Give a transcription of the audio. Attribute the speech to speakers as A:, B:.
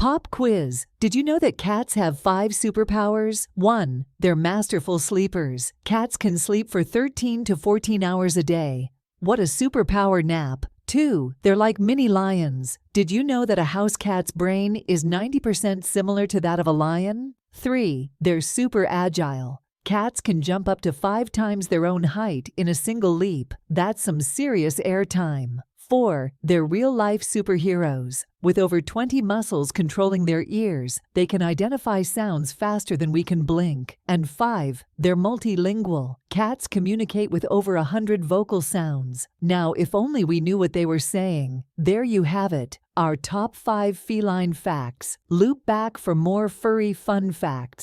A: Pop quiz. Did you know that cats have 5 superpowers? 1. They're masterful sleepers. Cats can sleep for 13 to 14 hours a day. What a superpower nap. 2. They're like mini lions. Did you know that a house cat's brain is 90% similar to that of a lion? 3. They're super agile. Cats can jump up to 5 times their own height in a single leap. That's some serious air time. 4. They're real-life superheroes. With over 20 muscles controlling their ears, they can identify sounds faster than we can blink. And 5. They're multilingual. Cats communicate with over 100 vocal sounds. Now, if only we knew what they were saying. There you have it, our top 5 feline facts. Loop back for more furry fun facts.